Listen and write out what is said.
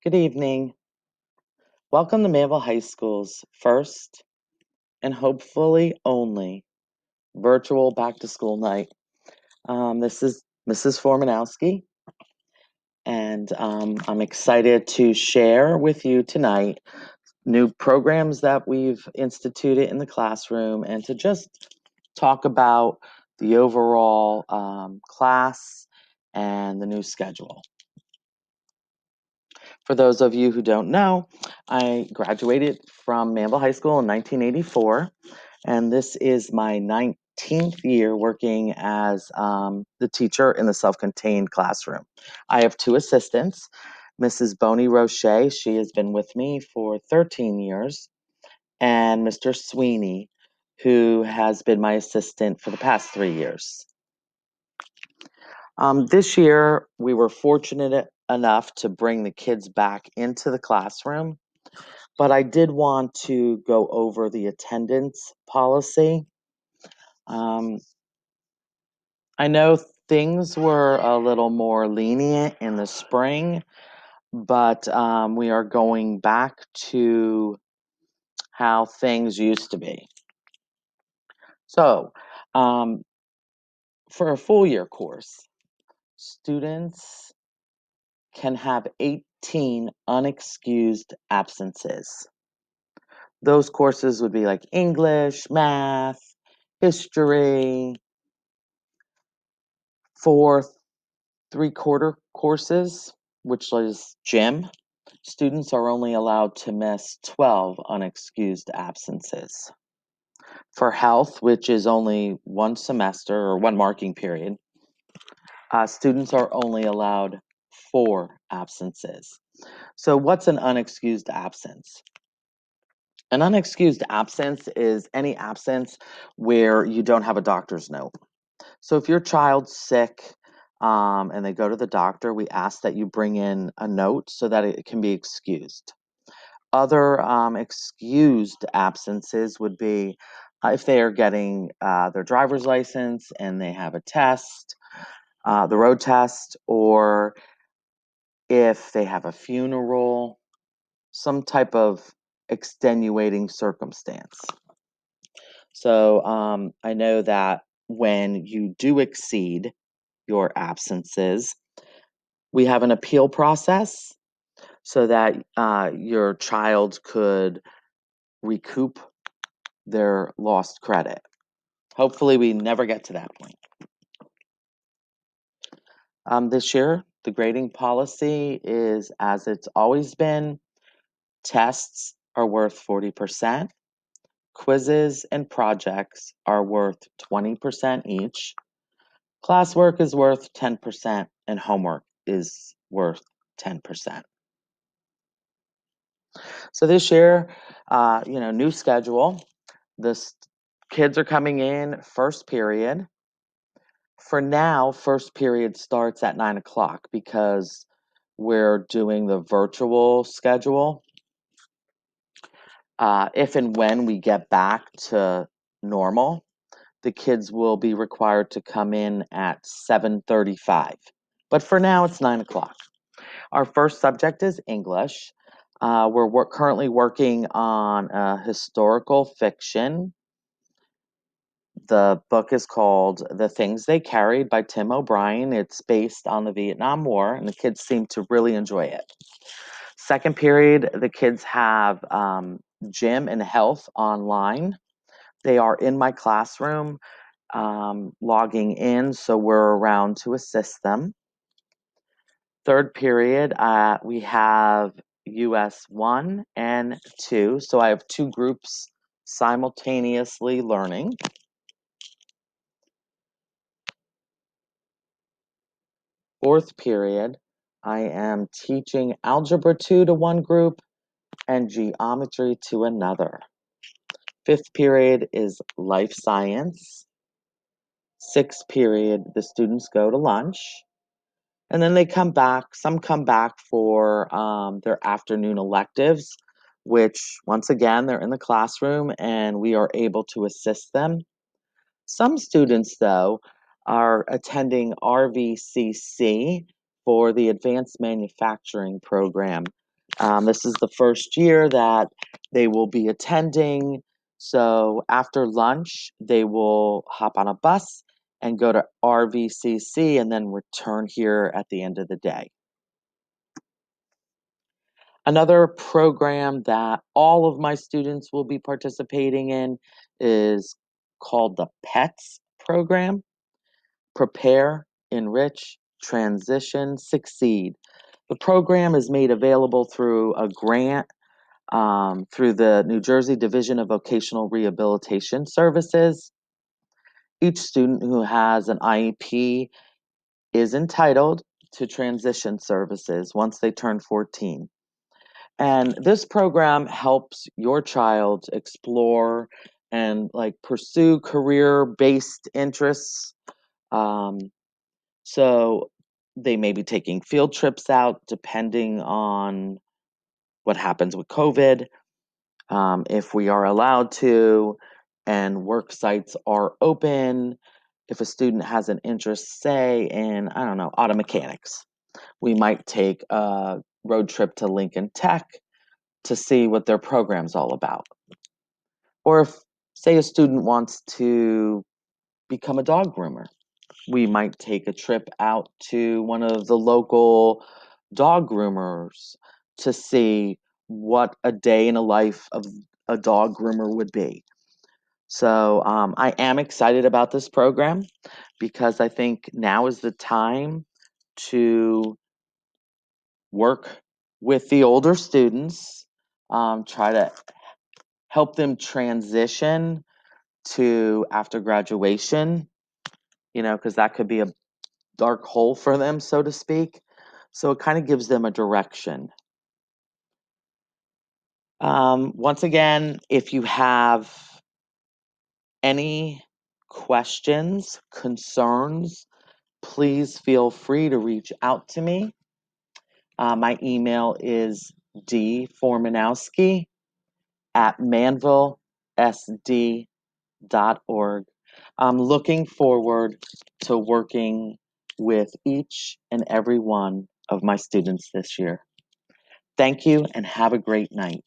Good evening. Welcome to Manville High School's first and hopefully only virtual back to school night. This is Mrs. Formanowski, and I'm excited to share with you tonight new programs that we've instituted in the classroom and to just talk about the overall class and the new schedule. For those of you who don't know, I graduated from Manville High School in 1984, and this is my 19th year working as the teacher in the self-contained classroom. I have two assistants, Mrs. Boney Roche, she has been with me for 13 years, and Mr. Sweeney, who has been my assistant for the past 3 years. This year, we were fortunate enough to bring the kids back into the classroom, but I did want to go over the attendance policy. I know things were a little more lenient in the spring, but we are going back to how things used to be. So, um, for a full year course, students can have 18 unexcused absences. Those courses would be like English, math, history. For 3/4 courses, which is gym, students are only allowed to miss 12 unexcused absences. For health, which is only one semester or one marking period, students are only allowed 4 absences. So what's an unexcused absence? An unexcused absence is any absence where you don't have a doctor's note. So if your child's sick and they go to the doctor, we ask that you bring in a note so that it can be excused. Other excused absences would be if they are getting their driver's license and they have a test, the road test, or if they have a funeral, some type of extenuating circumstance. So I know that when you do exceed your absences, we have an appeal process so that your child could recoup their lost credit. Hopefully, we never get to that point. This year, the grading policy is as it's always been. Tests are worth 40%. Quizzes and projects are worth 20% each. Classwork is worth 10%, and homework is worth 10%. So this year, new schedule. The kids are coming in first period. For now, first period starts at 9 o'clock because we're doing the virtual schedule. If and when we get back to normal, the kids will be required to come in at 7:35. But for now, it's 9 o'clock. Our first subject is English. We're currently working on a historical fiction. The book is called The Things They Carried by Tim O'Brien. It's based on the Vietnam War, and the kids seem to really enjoy it. Second period, the kids have gym and health online. They are in my classroom logging in, so we're around to assist them. Third period, we have US 1 and 2. So I have two groups simultaneously learning. Fourth period, I am teaching Algebra 2 to one group and Geometry to another. Fifth period is Life Science. Sixth period, the students go to lunch. And then they come back. Some come back for their afternoon electives, which, once again, they're in the classroom and we are able to assist them. Some students, though, are attending RVCC for the Advanced Manufacturing Program. This is the first year that they will be attending. So after lunch, they will hop on a bus and go to RVCC and then return here at the end of the day. Another program that all of my students will be participating in is called the PETS program. Prepare, Enrich, Transition, Succeed. The program is made available through a grant through the New Jersey Division of Vocational Rehabilitation Services. Each student who has an IEP is entitled to transition services once they turn 14. And this program helps your child explore and pursue career-based interests. Um, so they may be taking field trips out depending on what happens with COVID, if we are allowed to, and work sites are open. If a student has an interest, say, in, I don't know, auto mechanics, we might take a road trip to Lincoln Tech to see what their program's all about. Or if, say, a student wants to become a dog groomer, we might take a trip out to one of the local dog groomers to see what a day in the life of a dog groomer would be. So I am excited about this program because I think now is the time to work with the older students, try to help them transition to after graduation, because that could be a dark hole for them, so to speak. So it kind of gives them a direction. Once again, if you have any questions, concerns, please feel free to reach out to me. My email is dformanowski@manvillesd.org. I'm looking forward to working with each and every one of my students this year. Thank you and have a great night.